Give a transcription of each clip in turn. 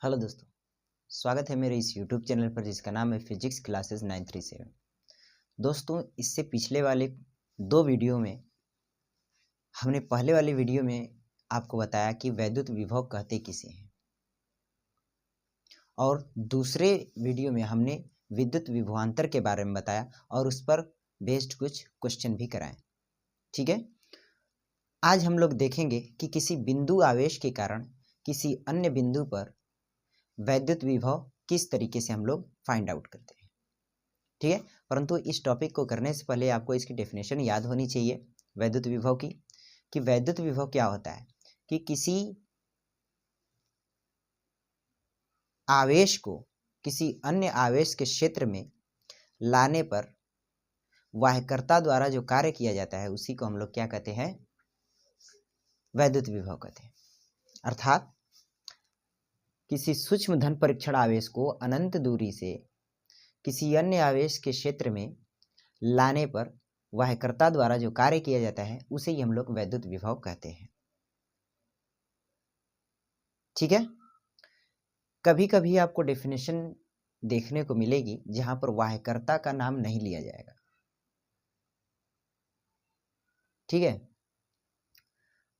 Hello दोस्तों, स्वागत है मेरे इस यूट्यूब चैनल पर जिसका नाम है फिजिक्स क्लासेस 937। दोस्तों, इससे पिछले वाले दो वीडियो में हमने पहले वाले वीडियो में आपको बताया कि वैद्युत विभव कहते किसे हैं, और दूसरे वीडियो में हमने विद्युत विभवांतर के बारे में बताया और उस पर बेस्ड कुछ क्वेश्चन भी कराए। ठीक है, आज हम लोग देखेंगे कि किसी बिंदु आवेश के कारण किसी अन्य बिंदु पर वैद्युत विभव किस तरीके से हम लोग फाइंड आउट करते हैं। ठीक है, परंतु इस टॉपिक को करने से पहले आपको इसकी डेफिनेशन याद होनी चाहिए वैद्युत विभव की, कि वैद्युत विभव क्या होता है कि किसी आवेश को किसी अन्य आवेश के क्षेत्र में लाने पर वाह्यकर्ता द्वारा जो कार्य किया जाता है उसी को हम लोग क्या कहते हैं, वैद्युत विभव कहते हैं। अर्थात किसी सूक्ष्म धन परीक्षण आवेश को अनंत दूरी से किसी अन्य आवेश के क्षेत्र में लाने पर वाह्यकर्ता द्वारा जो कार्य किया जाता है उसे ही हम लोग वैद्युत विभव कहते हैं। ठीक है, कभी कभी आपको डेफिनेशन देखने को मिलेगी जहां पर वाह्यकर्ता का नाम नहीं लिया जाएगा। ठीक है,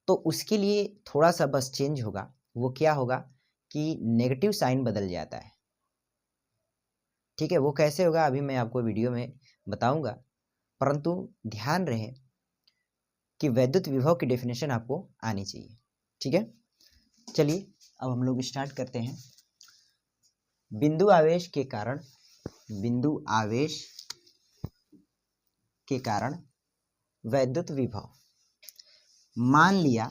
तो उसके लिए थोड़ा सा बस चेंज होगा। वो क्या होगा कि नेगेटिव साइन बदल जाता है। ठीक है, वो कैसे होगा अभी मैं आपको वीडियो में बताऊंगा, परंतु ध्यान रहे कि वैद्युत विभव की डेफिनेशन आपको आनी चाहिए। ठीक है, चलिए अब हम लोग स्टार्ट करते हैं। बिंदु आवेश के कारण वैद्युत विभव। मान लिया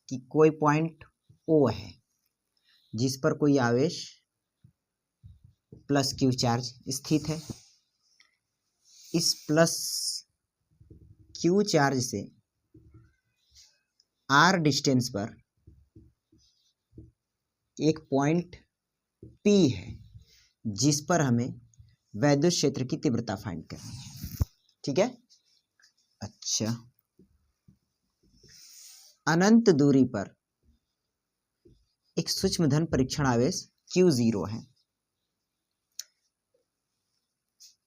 कि कोई पॉइंट O है जिस पर कोई आवेश प्लस Q चार्ज स्थित है। इस प्लस Q चार्ज से R डिस्टेंस पर एक पॉइंट P है जिस पर हमें वैद्युत क्षेत्र की तीव्रता फाइंड करनी है। ठीक है, अच्छा, अनंत दूरी पर एक सूक्ष्म धन परीक्षण आवेश Q0 है।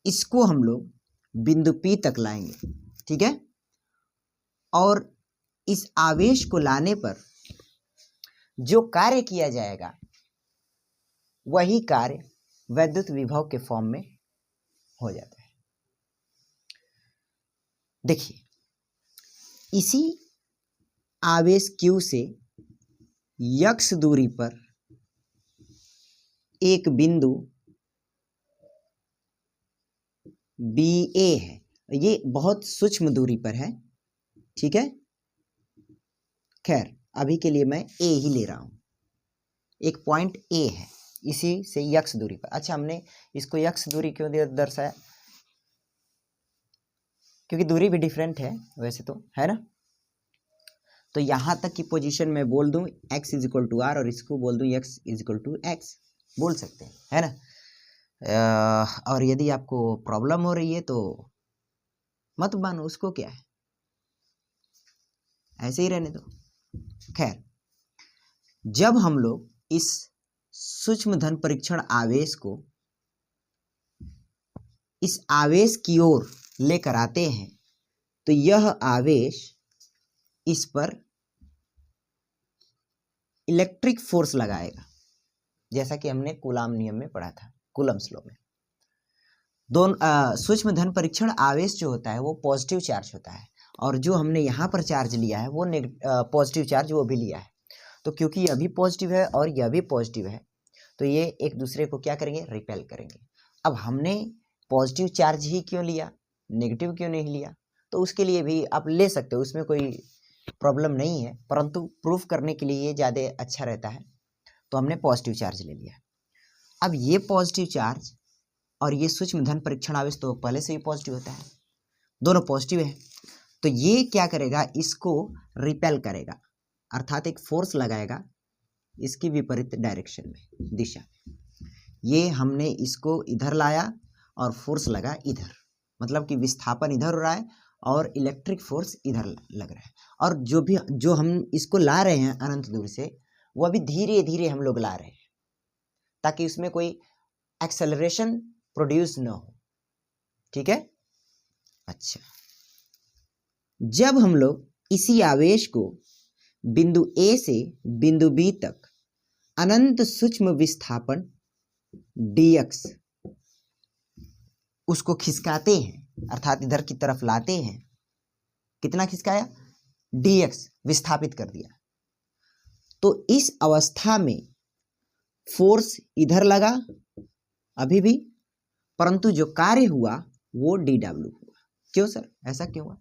इसको हम लोग बिंदु P तक लाएंगे। ठीक है, और इस आवेश को लाने पर जो कार्य किया जाएगा वही कार्य वैद्युत विभव के फॉर्म में हो जाता है। देखिए, इसी आवेश Q से x दूरी पर एक बिंदु BA है। ये बहुत सूक्ष्म दूरी पर है। ठीक है, खैर अभी के लिए मैं A ही ले रहा हूं। एक पॉइंट A है इसी से x दूरी पर। अच्छा, हमने इसको x दूरी क्यों दर्शाया? क्योंकि दूरी भी डिफरेंट है वैसे तो, है ना। तो यहां तक की पोजीशन में बोल दूं x is equal to r और इसको बोल दूं x is equal to x, बोल सकते हैं, है ना। और यदि आपको प्रॉब्लम हो रही है तो मत मानो, उसको क्या है, ऐसे ही रहने दो। खैर, जब हम लोग इस सूक्ष्म धन परीक्षण आवेश को इस आवेश की ओर लेकर आते हैं तो यह आवेश इस पर इलेक्ट्रिक फोर्स लगाएगा, जैसा कि हमने कूलाम नियम में पढ़ा था, कूलम्स लॉ में। दोनों सूक्ष्म धन परीक्षण आवेश जो होता है वो पॉजिटिव चार्ज होता है, और जो हमने यहाँ पर चार्ज लिया है वो पॉजिटिव चार्ज वो भी लिया है। तो क्योंकि यह भी पॉजिटिव है और यह भी पॉजिटिव है तो ये एक दूसरे को क्या करेंगे, रिपेल करेंगे। अब हमने पॉजिटिव चार्ज ही क्यों लिया, नेगेटिव क्यों नहीं लिया? तो उसके लिए भी आप ले सकते हो, उसमें कोई प्रॉब्लम नहीं है, परंतु प्रूफ करने के लिए ये ज़्यादा अच्छा रहता है, तो हमने पॉजिटिव चार्ज ले लिया। अब ये पॉजिटिव चार्ज और ये सूक्ष्म धन परीक्षण आवेश तो पहले से ही पॉजिटिव होता है, दोनों पॉजिटिव है, तो ये क्या करेगा, इसको रिपेल करेगा, अर्थात एक फोर्स लगाएगा इसकी विपरीत डायरेक्शन में, दिशा में। ये हमने इसको इधर लाया और फोर्स लगा इधर, मतलब कि विस्थापन इधर हो रहा है और इलेक्ट्रिक फोर्स इधर लग रहा है। और जो हम इसको ला रहे हैं अनंत दूर से, वो अभी धीरे धीरे हम लोग ला रहे हैं। ताकि उसमें कोई एक्सेलरेशन प्रोड्यूस न हो। ठीक है। अच्छा, जब हम लोग इसी आवेश को बिंदु ए से बिंदु बी तक अनंत सूक्ष्म विस्थापन dx उसको खिसकाते हैं, अर्थात इधर की तरफ लाते हैं, कितना खिसकाया, dx विस्थापित कर दिया, तो इस अवस्था में फोर्स इधर लगा अभी भी, परंतु जो कार्य हुआ वो dw हुआ। क्यों सर, ऐसा क्यों हुआ?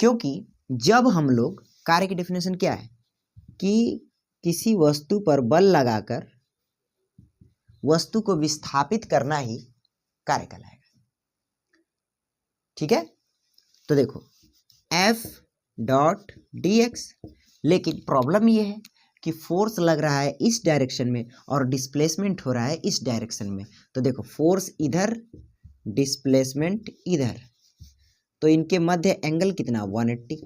क्योंकि जब हम लोग, कार्य की डेफिनेशन क्या है कि किसी वस्तु पर बल लगाकर वस्तु को विस्थापित करना ही कार्य कहलाएगा। ठीक है। तो देखो F डॉट dx, लेकिन प्रॉब्लम ये है कि फोर्स लग रहा है इस डायरेक्शन में और डिस्प्लेसमेंट हो रहा है इस डायरेक्शन में। तो देखो फोर्स इधर, डिस्प्लेसमेंट इधर, तो इनके मध्य एंगल कितना, 180,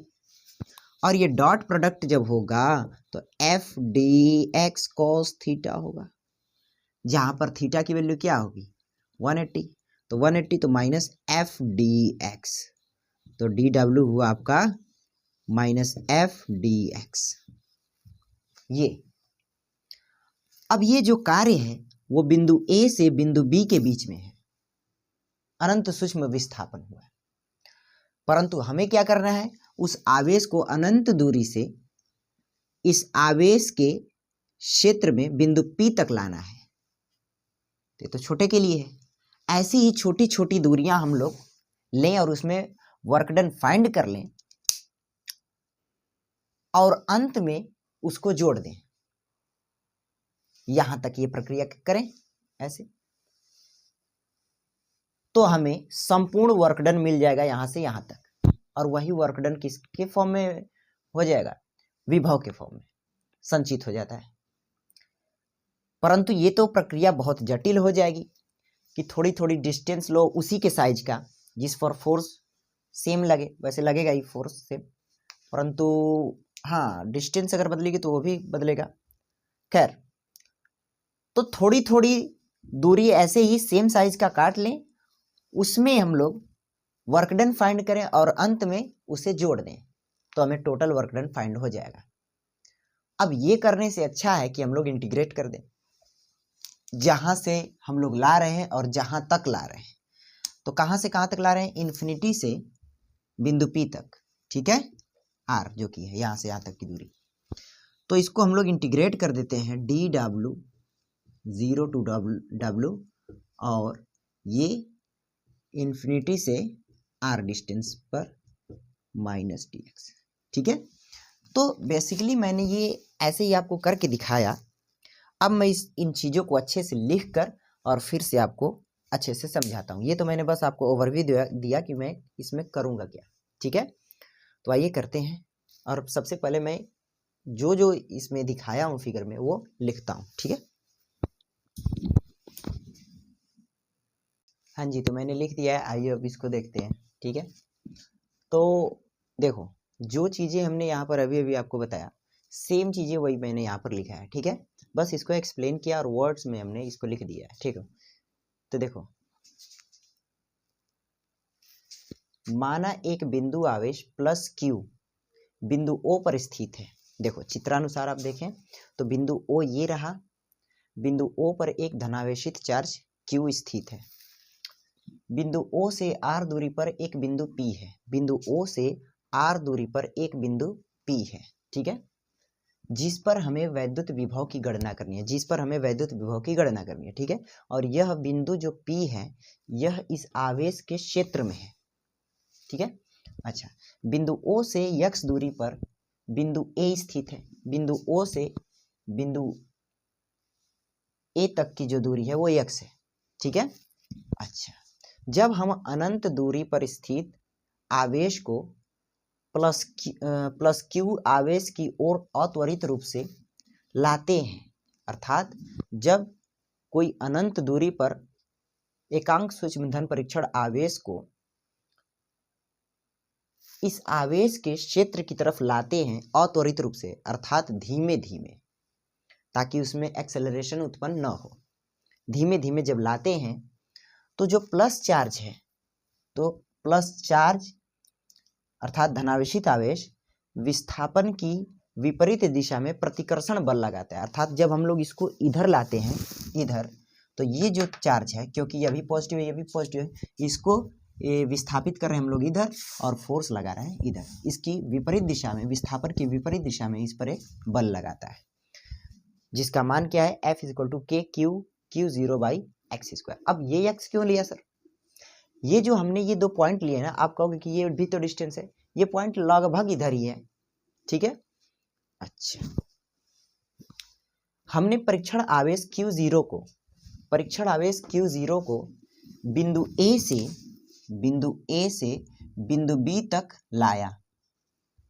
और ये डॉट प्रोडक्ट जब होगा तो F D x cos theta होगा, जहां पर थीटा की वैल्यू क्या होगी, 180, तो 180 तो माइनस एफ डी एक्स, तो डी डब्ल्यू हुआ आपका माइनस एफ डी एक्स। ये अब ये जो कार्य है वो बिंदु ए से बिंदु बी के बीच में है, अनंत सूक्ष्म विस्थापन हुआ है, परंतु हमें क्या करना है, उस आवेश को अनंत दूरी से इस आवेश के क्षेत्र में बिंदु P तक लाना है। तो छोटे के लिए है, ऐसी ही छोटी छोटी दूरियां हम लोग लें और उसमें वर्क डन फाइंड कर लें और अंत में उसको जोड़ दें, यहां तक ये प्रक्रिया करें ऐसे, तो हमें संपूर्ण वर्क डन मिल जाएगा यहां से यहां तक, और वही वर्क डन किसके फॉर्म में हो जाएगा, विभव के फॉर्म में संचित हो जाता है। परंतु ये तो प्रक्रिया बहुत जटिल हो जाएगी कि थोड़ी थोड़ी डिस्टेंस लो उसी के साइज का, जिस पर फोर्स सेम लगे, वैसे लगेगा ही फोर्स सेम, परंतु हाँ डिस्टेंस अगर बदलेगी तो वो भी बदलेगा। खैर, तो थोड़ी थोड़ी दूरी ऐसे ही सेम साइज का काट लें, उसमें हम लोग वर्क डन फाइंड करें और अंत में उसे जोड़ दें, तो हमें टोटल वर्क डन फाइंड हो जाएगा। अब ये करने से अच्छा है कि हम लोग इंटीग्रेट कर दें, जहां से हम लोग ला रहे हैं और जहां तक ला रहे हैं। तो कहां से कहां तक ला रहे हैं, इन्फिनिटी से बिंदु P तक, ठीक है, R जो कि है यहां से यहां तक की दूरी। तो इसको हम लोग इंटीग्रेट कर देते हैं, डी डब्ल्यू 0 टू डब्ल्यू, और ये इन्फिनिटी से R डिस्टेंस पर माइनस dx। ठीक है। तो बेसिकली मैंने ये ऐसे ही आपको करके दिखाया। अब मैं इन चीज़ों को अच्छे से लिख कर और फिर से आपको अच्छे से समझाता हूँ। ये तो मैंने बस आपको ओवरव्यू दिया कि मैं इसमें करूँगा क्या। ठीक है, तो आइए करते हैं। और सबसे पहले मैं जो जो इसमें दिखाया हूँ फिगर में वो लिखता हूँ। ठीक है, हाँ जी, तो मैंने लिख दिया है। आइए अब इसको देखते हैं। ठीक है, तो देखो जो चीज़ें हमने यहाँ पर अभी अभी आपको बताया, सेम चीज़ें वही मैंने यहाँ पर लिखा है। ठीक है, बस इसको एक्सप्लेन किया और वर्ड्स में हमने इसको लिख दिया है। ठीक है, तो देखो माना एक बिंदु आवेश प्लस Q बिंदु O पर स्थित है। देखो चित्रानुसार आप देखें तो बिंदु O ये रहा, बिंदु O पर एक धनावेशित चार्ज Q स्थित है। बिंदु O से R दूरी पर एक बिंदु P है, बिंदु O से R दूरी पर एक बिंदु P है। ठीक है, जिस पर हमें वैद्युत विभव की गणना करनी है, ठीक है, और यह बिंदु जो P है यह इस आवेश के क्षेत्र में है। ठीक है, अच्छा, बिंदु O से x दूरी पर बिंदु A स्थित है। बिंदु O से बिंदु A तक की जो दूरी है वो x है। ठीक है, अच्छा, जब हम अनंत दूरी पर स्थित आवेश को प्लस Q आवेश की ओर अत्वरित रूप से लाते हैं, अर्थात जब कोई अनंत दूरी पर एकांक सूक्ष्म धन परीक्षण आवेश को इस आवेश के क्षेत्र की तरफ लाते हैं अत्वरित रूप से, अर्थात धीमे धीमे, ताकि उसमें एक्सेलरेशन उत्पन्न न हो। धीमे धीमे जब लाते हैं तो जो प्लस चार्ज है, तो प्लस चार्ज अर्थात धनावेशित आवेश विस्थापन की विपरीत दिशा में प्रतिकर्षण बल लगाता है। अर्थात जब हम लोग इसको इधर लाते हैं, इधर, तो ये जो चार्ज है, क्योंकि ये भी पॉजिटिव है ये भी पॉजिटिव है, इसको ये विस्थापित कर रहे हैं हम लोग इधर और फोर्स लगा रहे हैं इधर। इसकी विपरीत दिशा में, विस्थापन की विपरीत दिशा में इस पर एक बल लगाता है, जिसका मान क्या है, F = Q0/x²। अब ये x क्यों लिया सर? ये जो हमने ये दो पॉइंट लिए ना, आप कहोगे कि ये भी तो डिस्टेंस है, ये पॉइंट लगभग इधर ही है, ठीक है। अच्छा, हमने परीक्षण आवेश Q0 को बिंदु A से बिंदु B तक लाया,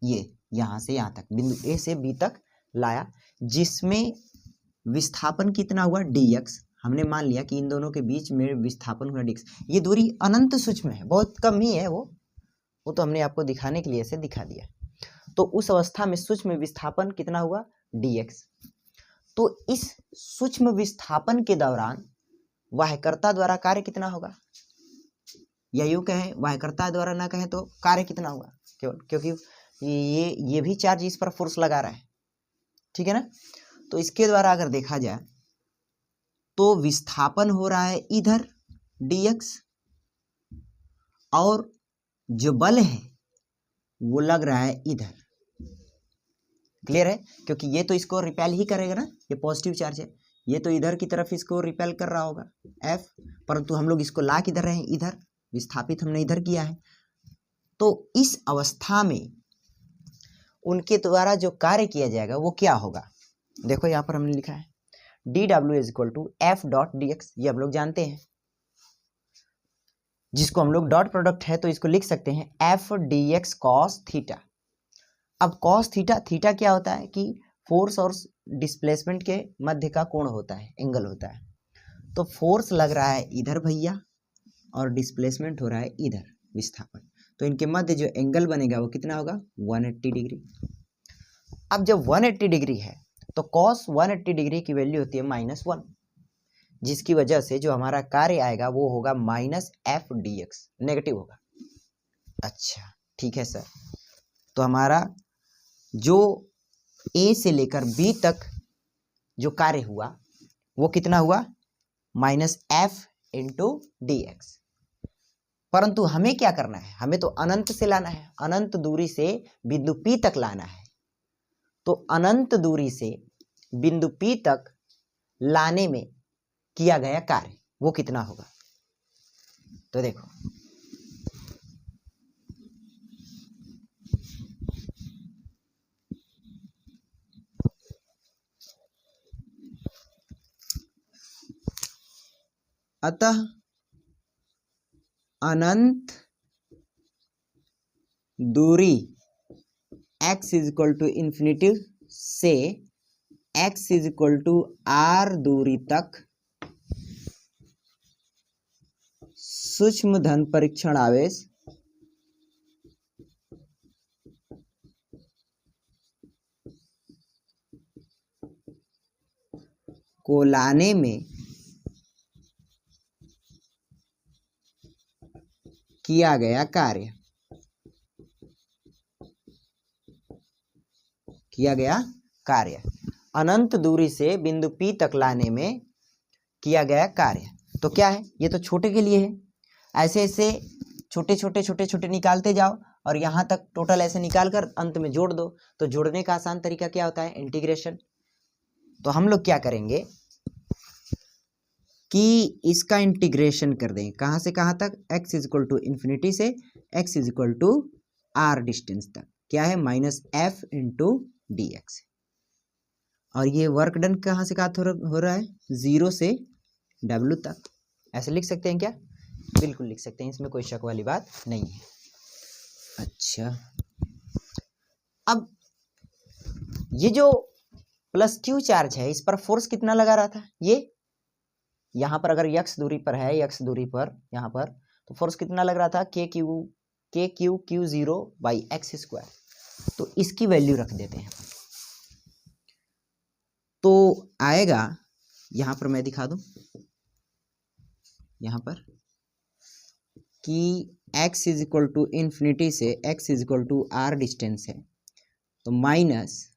ये यहां से यहां तक बिंदु A से B तक लाया, जिसमें विस्थापन कितना हुआ, dx। हमने मान लिया कि इन दोनों के बीच में विस्थापन हुआ dx। ये दूरी अनंत सूक्ष्म है, बहुत कम ही है, वो तो हमने आपको दिखाने के लिए ऐसे दिखा दिया। तो उस अवस्था में सूक्ष्म विस्थापन कितना हुआ, dx। तो इस सूक्ष्म विस्थापन के दौरान वाह्यकर्ता द्वारा कार्य कितना होगा, या यूं कहें वाह्यकर्ता द्वारा ना कहें तो कार्य कितना होगा, क्योंकि ये भी चार्ज इस पर फोर्स लगा रहा है, ठीक है ना। तो इसके द्वारा अगर देखा जाए तो विस्थापन हो रहा है इधर dx, और जो बल है वो लग रहा है इधर। क्लियर है? क्योंकि ये तो इसको रिपेल ही करेगा ना, ये पॉजिटिव चार्ज है, ये तो इधर की तरफ इसको रिपेल कर रहा होगा F, परंतु हम लोग इसको ला किधर रहे हैं, इधर, विस्थापित हमने इधर किया है। तो इस अवस्था में उनके द्वारा जो कार्य किया जाएगा वो क्या होगा, देखो यहाँ पर हमने लिखा है dW = F.dx। ये हम लोग जानते हैं, जिसको हम लोग डॉट प्रोडक्ट है तो इसको लिख सकते हैं F dx cos थीटा। अब cos थीटा क्या होता है कि फोर्स और डिस्प्लेसमेंट के मध्य का कोण होता है, एंगल होता है। तो फोर्स लग रहा है इधर भैया और डिस्प्लेसमेंट हो रहा है इधर, विस्थापन। तो इनके मध्य जो एंगल बनेगा वो कितना होगा, 180 डिग्री। अब जब 180 डिग्री है तो cos 180 डिग्री की वैल्यू होती है -1, जिसकी वजह से जो हमारा कार्य आएगा वो होगा -F dx, नेगेटिव होगा। अच्छा ठीक है सर, तो हमारा जो A से लेकर B तक जो कार्य हुआ वो कितना हुआ, -F × dx। परंतु हमें क्या करना है, हमें तो अनंत से लाना है, अनंत दूरी से बिंदु P तक लाना है। तो अनंत दूरी से बिंदु P तक लाने में किया गया कार्य वो कितना होगा, तो देखो अतः अनंत दूरी x ∞ से x r दूरी तक सूक्ष्म धन परीक्षण आवेश को लाने में किया गया कार्य, अनंत दूरी से बिंदु P तक लाने में किया गया कार्य। तो क्या है, ये तो छोटे के लिए है, ऐसे ऐसे छोटे निकालते जाओ और यहाँ तक टोटल ऐसे निकाल कर अंत में जोड़ दो। तो जोड़ने का आसान तरीका क्या होता है, इंटीग्रेशन। तो हम लोग क्या करेंगे कि इसका इंटीग्रेशन कर दें, कहाँ से कहाँ तक, x ∞ से x r डिस्टेंस तक, क्या है, -F × dx। और ये वर्क डन कहाँ से कहाँ हो रहा है, 0 से W तक। ऐसे लिख सकते हैं क्या, बिल्कुल लिख सकते हैं, इसमें कोई शक वाली बात नहीं है। अच्छा, अब ये जो +q चार्ज है इस पर फोर्स कितना लगा रहा था, ये यहाँ पर अगर x दूरी पर है, x दूरी पर यहाँ पर, तो फोर्स कितना लग रहा था, Q0/x²। तो इसकी वैल्यू रख देते हैं, तो आएगा, यहाँ पर मैं दिखा दूं, यहाँ पर कि x is equal to infinity से x is equal to r distance है, तो माइनस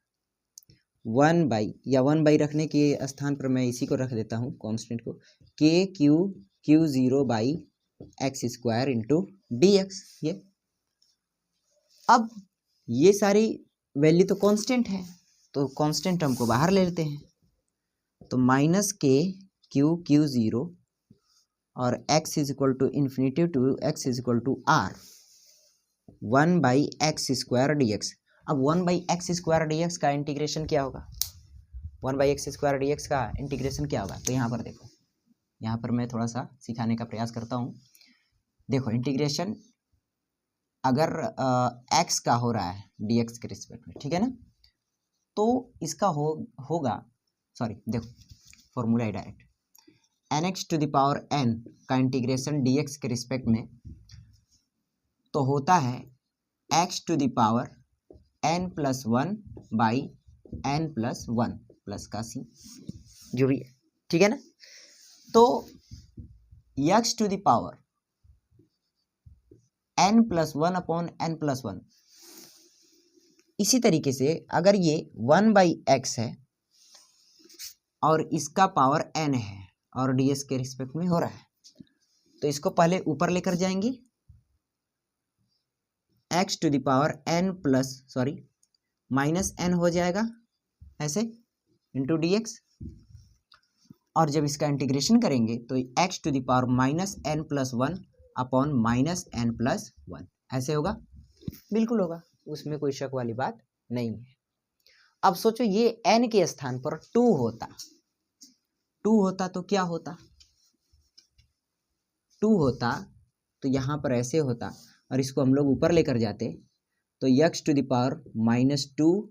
1/, या 1/, रखने के स्थान पर मैं इसी को रख देता हूँ कांस्टेंट को, KQ0/x² इंटू dx। ये अब ये सारी वैल्यू तो कांस्टेंट है, तो कांस्टेंट हमको बाहर ले लेते हैं, तो माइनस KQ0 और x is equal to infinity to x is equal to r 1/x² dx। अब 1/x² dx का इंटीग्रेशन क्या होगा, 1/x² dx का इंटीग्रेशन क्या होगा, तो यहाँ पर देखो, यहाँ पर मैं थोड़ा सा सिखाने का प्रयास करता हूँ। देखो इंटीग्रेशन अगर x का हो रहा है dx के रिस्पेक्ट में, ठीक है ना, तो इसका होगा सॉरी देखो फॉर्मूला है direct, nx to the power n का इंटीग्रेशन dx के रिस्पेक्ट में तो होता है x to the power n+1/n+1 plus का c जो भी है, ठीक है ना। तो x to the power n+1/n+1, इसी तरीके से अगर ये 1/x है और इसका पावर n है और ds के रिस्पेक्ट में हो रहा है, तो इसको पहले ऊपर लेकर जाएंगे, x to the power -n हो जाएगा ऐसे इंटू dx, और जब इसका इंटीग्रेशन करेंगे तो x to the power -n+1/-n+1 ऐसे होगा, बिल्कुल होगा, उसमें कोई शक वाली बात नहीं है। अब सोचो ये n के स्थान पर 2 होता तो क्या होता, 2 होता तो यहाँ पर ऐसे होता, और इसको हम लोग ऊपर लेकर जाते तो x to the power -2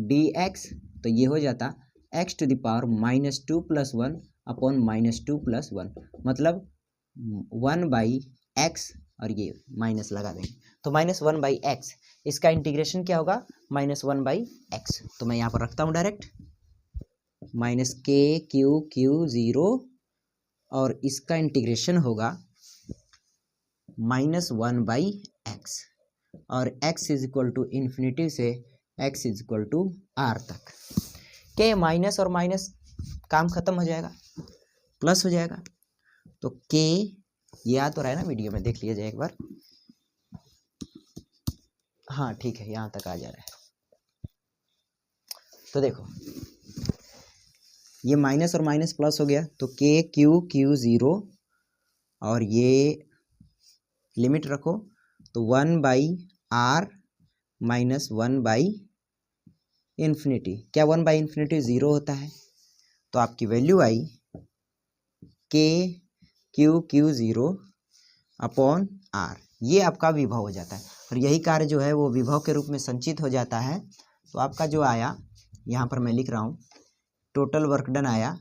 dx, तो ये हो जाता x टू द पावर -2 + 1/-2 + 1, मतलब 1/x, और ये माइनस लगा देंगे तो -1/x, इसका इंटीग्रेशन क्या होगा -1/x, तो मैं यहाँ पर रखता हूँ डायरेक्ट -KQQ0, और इसका इंटीग्रेशन होगा -1/x, और x is equal to infinity से x is equal to r तक, के माइनस और माइनस काम खत्म हो जाएगा, प्लस हो जाएगा, तो k ये आ तो रहा है ना, वीडियो में देख लिया जाए एक बार, हाँ ठीक है, यहाँ तक आ जा रहा है। तो देखो ये माइनस और माइनस प्लस हो गया, तो KQQ0 और ये लिमिट रखो, तो 1/r - 1/∞, क्या 1/∞ 0 होता है, तो आपकी वैल्यू आई KQQ0/r, ये आपका विभव हो जाता है, और यही कार्य जो है वो विभव के रूप में संचित हो जाता है। तो आपका जो आया, यहाँ पर मैं लिख रहा हूँ, टोटल वर्क डन आया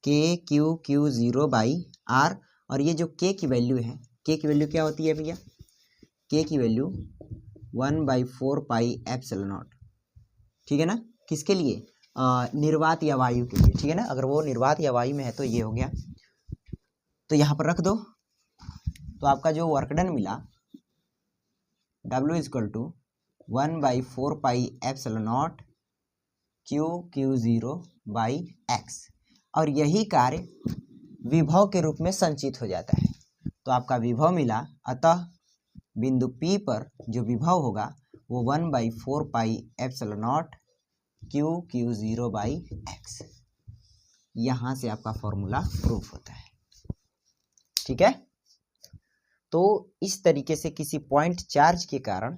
KQQ0/r, और ये जो k की वैल्यू है, k की वैल्यू क्या होती है भैया, k की वैल्यू 1/4πε0, ठीक है ना, किसके लिए, निर्वात या वायु के लिए, ठीक है ना, अगर वो निर्वात या वायु में है तो ये हो गया, तो यहाँ पर रख दो, तो आपका जो वर्क डन मिला W = 1/4πε0 QQ0/x, और यही कार्य विभव के रूप में संचित हो जाता है, तो आपका विभव मिला, अतः बिंदु P पर जो विभव होगा वो 1/4πε0 QQ0/x, यहाँ से आपका फॉर्मूला प्रूफ होता है, ठीक है। तो इस तरीके से किसी पॉइंट चार्ज के कारण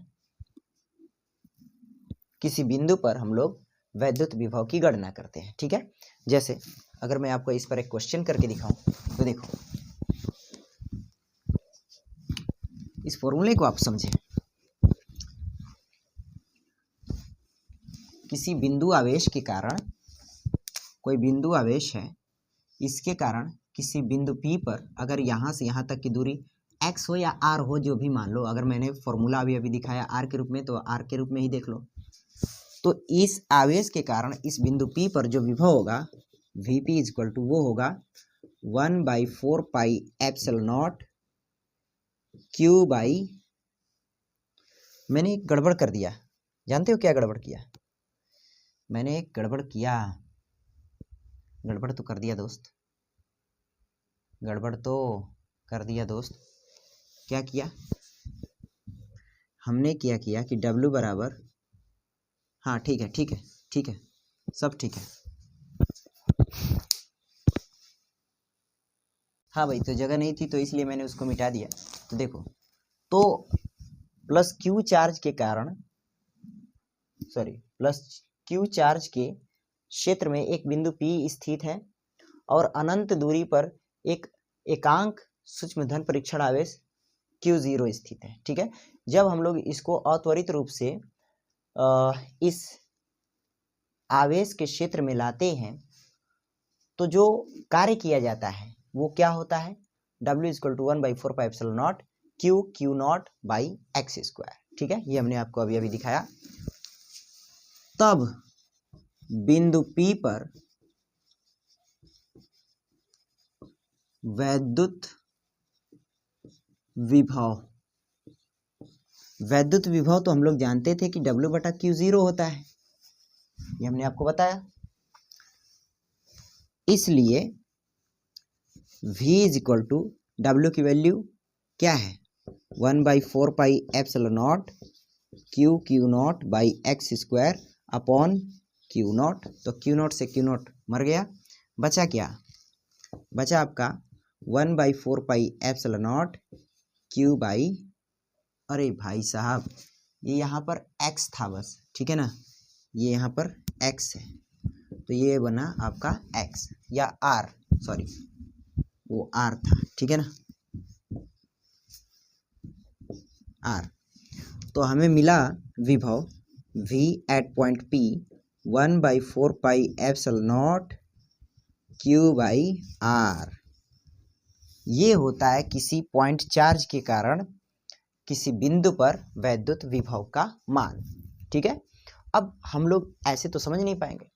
किसी बिंदु पर हम लोग वैद्युत विभव की गणना करते हैं, ठीक है। जैसे अगर मैं आपको इस पर एक क्वेश्चन करके दिखाऊं, तो देखो इस फॉर्मूले को आप समझें, किसी बिंदु आवेश के कारण, कोई बिंदु आवेश है, इसके कारण किसी बिंदु P पर अगर यहाँ से यहाँ तक की दूरी x हो या r हो, जो भी मान लो, अगर मैंने फॉर्मूला अभी दिखाया r के रूप में, तो r के रूप में ही देख लो, तो इस आवेश के कारण इस बिंदु P पर जो विभव होगा Vp = वो होगा 1/4πε0 क्यू बाई, मैंने एक गड़बड़ कर दिया, जानते हो क्या गड़बड़ किया? मैंने एक गड़बड़ किया, गड़बड़ तो कर दिया दोस्त, गड़बड़ तो कर दिया दोस्त। क्या किया हमने? क्या किया कि W बराबर, हाँ ठीक है ठीक है ठीक है, सब ठीक है। हाँ भाई, तो जगह नहीं थी तो इसलिए मैंने उसको मिटा दिया। तो देखो, तो प्लस क्यू चार्ज के कारण, सॉरी, प्लस क्यू चार्ज के क्षेत्र में एक बिंदु P स्थित है और अनंत दूरी पर एक एकांक सूक्ष्म धन परीक्षण आवेश Q0 स्थित है। ठीक है, जब हम लोग इसको अत्वरित रूप से इस आवेश के क्षेत्र में लाते हैं तो जो कार्य किया जाता है वो क्या होता है? W = 1/4πε0 Q0/x²। ठीक है, ये हमने आपको अभी अभी दिखाया। तब बिंदु P पर वैद्युत विभव तो हम लोग जानते थे कि W/Q0 होता है, ये हमने आपको बताया। इसलिए V = W की वैल्यू क्या है? 1/4πε0 Q0/x² अपॉन Q0। तो Q0 से Q0 मर गया, बचा क्या? बचा आपका 1/4πε0 Q बाई, अरे भाई साहब ये यहाँ पर x था बस, ठीक है ना, ये यहाँ पर x है तो ये बना आपका x या r, सॉरी वो r था, ठीक है ना, r। तो हमें मिला विभव V at point P 1/4πε0 Q/r। ये होता है किसी पॉइंट चार्ज के कारण किसी बिंदु पर वैद्युत विभव का मान। ठीक है, अब हम लोग ऐसे तो समझ नहीं पाएंगे,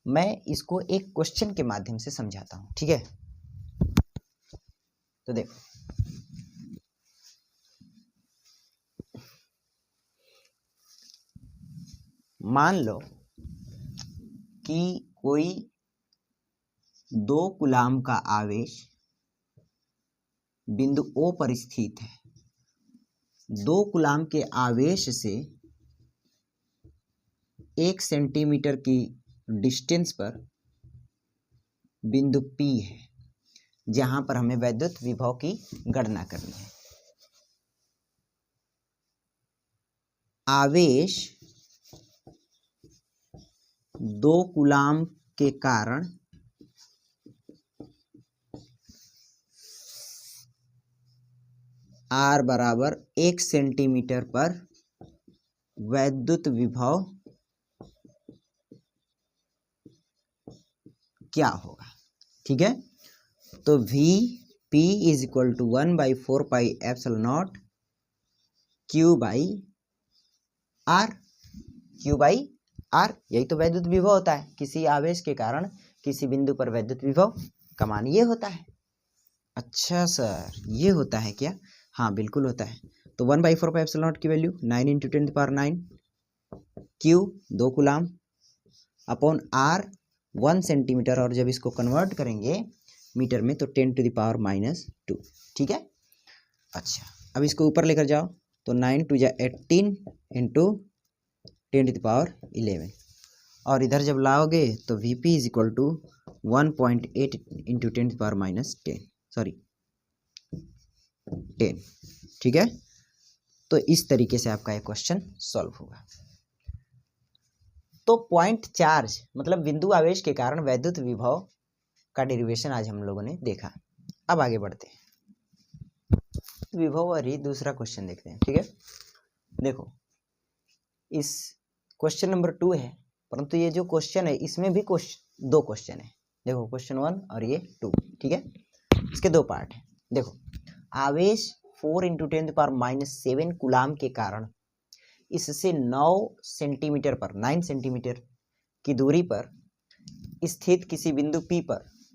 मैं इसको एक क्वेश्चन के माध्यम से समझाता हूं। ठीक है, तो देखो, मान लो कि कोई 2 कूलाम का आवेश बिंदु O पर स्थित है। 2 कूलाम के आवेश से 1 सेंटीमीटर की डिस्टेंस पर बिंदु P है जहां पर हमें वैद्युत विभव की गणना करनी है। आवेश 2 कूलाम के कारण R बराबर 1 सेंटीमीटर पर वैद्युत विभव क्या होगा? ठीक है, तो Vp = 1/4πε0 Q/r, Q/r, यही तो वैद्युत विभव होता है। किसी आवेश के कारण किसी बिंदु पर वैद्युत विभव का मान ये होता है। अच्छा सर, ये होता है क्या? हाँ बिल्कुल होता है। तो 1/4πε0 की value 9 × 10⁹ Q 2 coulomb upon R 1 centimetre, और जब इसको कन्वर्ट करेंगे मीटर में तो 10⁻²। ठीक है, अच्छा अब इसको ऊपर लेकर जाओ तो 9 × 2 = 18 × 10⁻11, और इधर जब लाओगे तो Vp = 1.8 × 10⁻10, सॉरी 10। ठीक है, तो इस तरीके से आपका एक क्वेश्चन सॉल्व होगा। तो पॉइंट चार्ज मतलब बिंदु आवेश के कारण वैद्युत विभव का डेरिवेशन आज हम लोगों ने देखा। अब आगे बढ़ते हैं, विभव और ही दूसरा क्वेश्चन देखते हैं। ठीक है, देखो इस क्वेश्चन नंबर 2 है, परंतु ये जो क्वेश्चन है इसमें भी 2 क्वेश्चन है। देखो क्वेश्चन 1 और ये 2, ठीक है, इसके 2 पार्ट है। देखो, आवेश 4 × 10⁻7 कूलाम के कारण इससे 9 सेंटीमीटर की दूरी पर स्थित किसी बिंदु P पर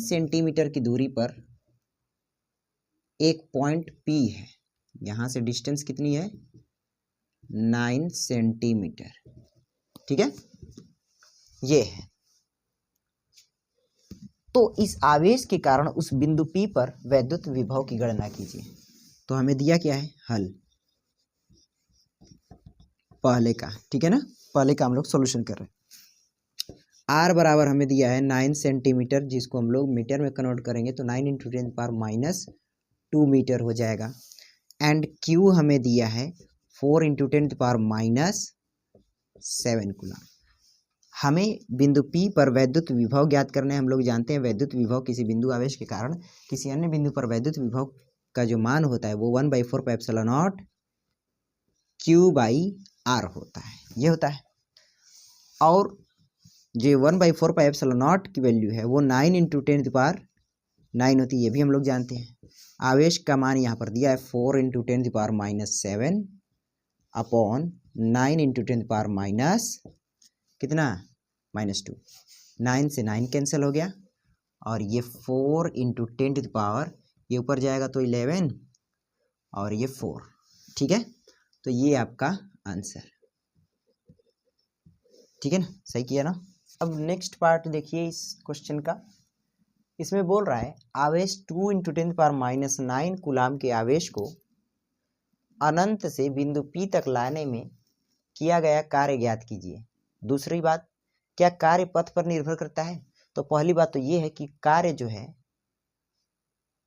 सेंटीमीटर की दूरी पर एक पॉइंट P है। यहां से डिस्टेंस कितनी है? 9 सेंटीमीटर। ठीक है, ये है। तो इस आवेश के कारण उस बिंदु P पर वैद्युत विभव की गणना कीजिए। तो हमें दिया क्या है? हल पहले का, ठीक है ना, पहले का हम लोग सॉल्यूशन कर रहे हैं। R बराबर हमें दिया है 9 सेंटीमीटर, जिसको हम लोग मीटर में कन्वर्ट करेंगे तो 9 × 10⁻² मीटर हो जाएगा। एंड Q हमें दिया है 4 × 10⁻⁷ कूलम। हमें बिंदु P पर वैद्युत विभव ज्ञात करने हैं। हम लोग जानते हैं वैद्युत विभव किसी बिंदु आवेश के कारण किसी अन्य बिंदु पर वैद्युत विभव का जो मान होता है वो 1/4πε0 Q/R होता है, ये होता है। और जो 1/4πε0 की वैल्यू है वो 9 × 10⁻9 होती है, ये भी हम लोग जानते हैं। आवेश का मान यहाँ पर दिया है 4 × 10⁻⁷ अपॉन 9 × 10⁻⁻, कितना? -2। 9 से 9 कैंसिल हो गया और ये 4 × 10⁻, ये ऊपर जाएगा तो 11 और ये 4। ठीक है, तो ये आपका आंसर, ठीक है ना, सही किया ना। अब नेक्स्ट पार्ट देखिए इस क्वेश्चन का। इसमें बोल रहा है आवेश 2 × 10⁻⁹ कूलाम के आवेश को अनंत से बिंदु P तक लाने में किया गया कार्य ज्ञात कीजिए। दूसरी बात, क्या कार्य पथ पर निर्भर करता है? तो पहली बात तो ये है कि कार्य जो है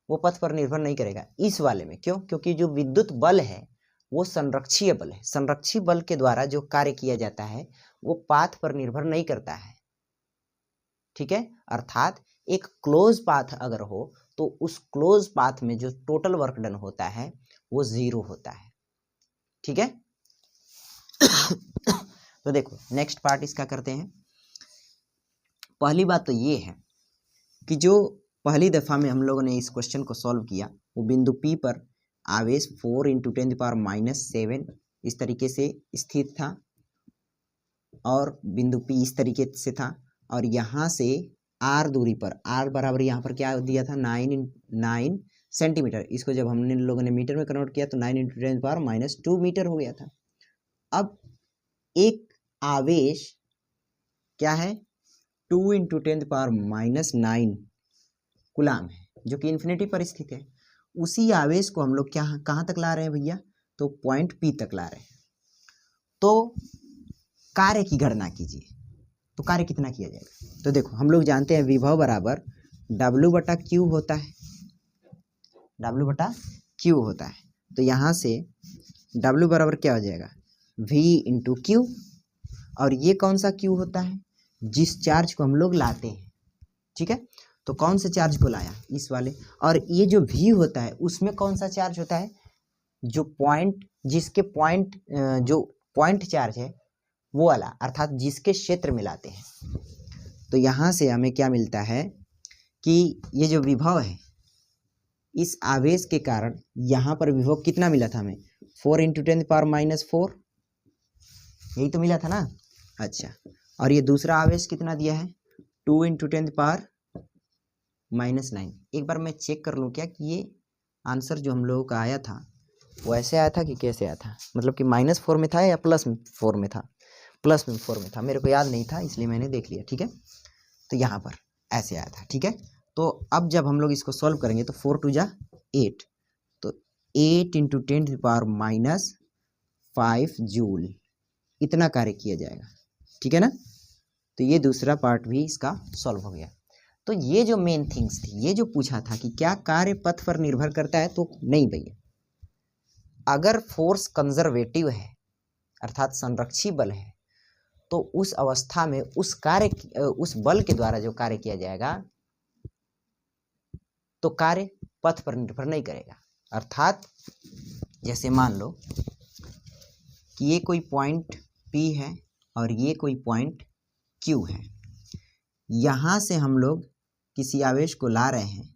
वो पथ पर निर्भर नहीं करेगा इस वाले में। क्यों? क्योंकि जो विद्युत बल है वो संरक्षीय बल है। संरक्षी बल के द्वारा जो कार्य किया जाता है वो पाथ पर निर्भर नहीं करता है। ठीक है, अर्थात एक क्लोज पाथ अगर हो तो उस क्लोज पाथ में जो टोटल वर्क डन होता है वो 0 होता है। ठीक है तो देखो नेक्स्ट पार्ट इसका करते हैं। पहली बात तो ये है कि जो पहली दफा में हम लोगों ने इस क्वेश्चन को सॉल्व किया वो बिंदु P पर आवेश 4 × 10⁻⁷ इस तरीके से स्थित था और बिंदु P इस तरीके से था और यहाँ से R दूरी पर, R बराबर यहाँ पर क्या दिया था? 9 सेंटीमीटर। इसको जब हमने लोगों ने मीटर में कन्वर्ट किया तो 9 × 10⁻⁻² मीटर हो गया था। अब एक आवेश क्या है? 2 × 10⁻⁹ कूलाम है जो कि इन्फिनिटी पर स्थित है। उसी आवेश को हम लोग क्या कहाँ तक ला रहे हैं भैया? तो पॉइंट P तक ला रहे हैं। तो कार्य की गणना कीजिए। तो कार्य कितना किया जाएगा? तो देखो हम लोग जानते हैं विभव बराबर W/Q होता है, W/Q होता है। तो यहाँ से W बराबर क्या हो जाएगा? V × Q। और ये कौन सा Q होता है? जिस चार्ज को हम लोग लाते हैं। ठीक है, तो कौन से चार्ज को लाया? इस वाले। और ये जो V होता है उसमें कौन सा चार्ज होता है? जो पॉइंट, जिसके पॉइंट, जो पॉइंट चार्ज है वो वाला, अर्थात जिसके क्षेत्र में लाते हैं। तो यहाँ से हमें क्या मिलता है कि ये जो विभव है इस आवेश के कारण यहाँ पर विभव कितना मिला था हमें? 4 × 10⁻⁴, यही तो मिला था ना। अच्छा, और ये दूसरा आवेश कितना दिया है? 2 × 10⁻⁹। एक बार मैं चेक कर लूँ क्या कि ये आंसर जो हम लोगों का आया था वो ऐसे आया था कि कैसे आया था, मतलब कि -4 में था या +4 में था? +4 में था, मेरे को याद नहीं था इसलिए मैंने देख लिया। ठीक है, तो यहाँ पर ऐसे आया था। ठीक है, तो अब जब हम लोग इसको सॉल्व करेंगे तो 4 × 2 = 8, तो 8 × 10⁻⁵ जूल इतना कार्य किया जाएगा। ठीक है ना, तो ये दूसरा पार्ट भी इसका सॉल्व हो गया। तो ये जो मेन थिंग्स थी, ये जो पूछा था कि क्या कार्य पथ पर निर्भर करता है, तो नहीं भैया। अगर फोर्स कंजर्वेटिव है अर्थात संरक्षी बल है तो उस अवस्था में उस बल के द्वारा जो कार्य किया जाएगा तो कार्य पथ पर निर्भर नहीं करेगा। अर्थात जैसे मान लो कि ये कोई पॉइंट P है और ये कोई पॉइंट Q है, यहाँ से हम लोग किसी आवेश को ला रहे हैं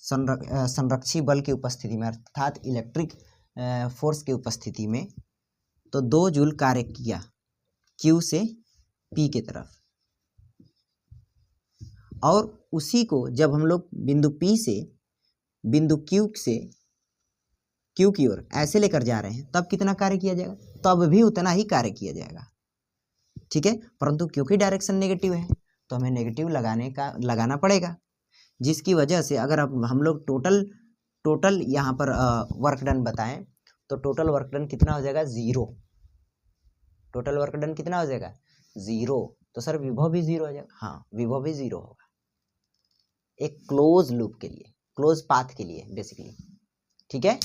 संरक्षी बल की उपस्थिति में, अर्थात इलेक्ट्रिक फोर्स की उपस्थिति में, तो 2 जूल कार्य किया Q से P की तरफ, और उसी को जब हम लोग बिंदु P से बिंदु Q से Q की ओर ऐसे लेकर जा रहे हैं, तब कितना कार्य किया जाएगा? तब भी उतना ही कार्य किया जाएगा, ठीक है। परंतु क्योंकि डायरेक्शन नेगेटिव है तो हमें नेगेटिव लगाना पड़ेगा, जिसकी वजह से अगर अब हम लोग टोटल यहाँ पर वर्क डन बताएं तो टोटल वर्क डन कितना हो जाएगा? 0। टोटल वर्क डन कितना हो जाएगा? 0। तो सर विभव भी 0 हो जाएगा। हाँ, विभव भी 0 होगा, एक क्लोज लूप के लिए, क्लोज पाथ के लिए बेसिकली, ठीक है।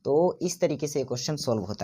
तो इस तरीके से क्वेश्चन सॉल्व होता है।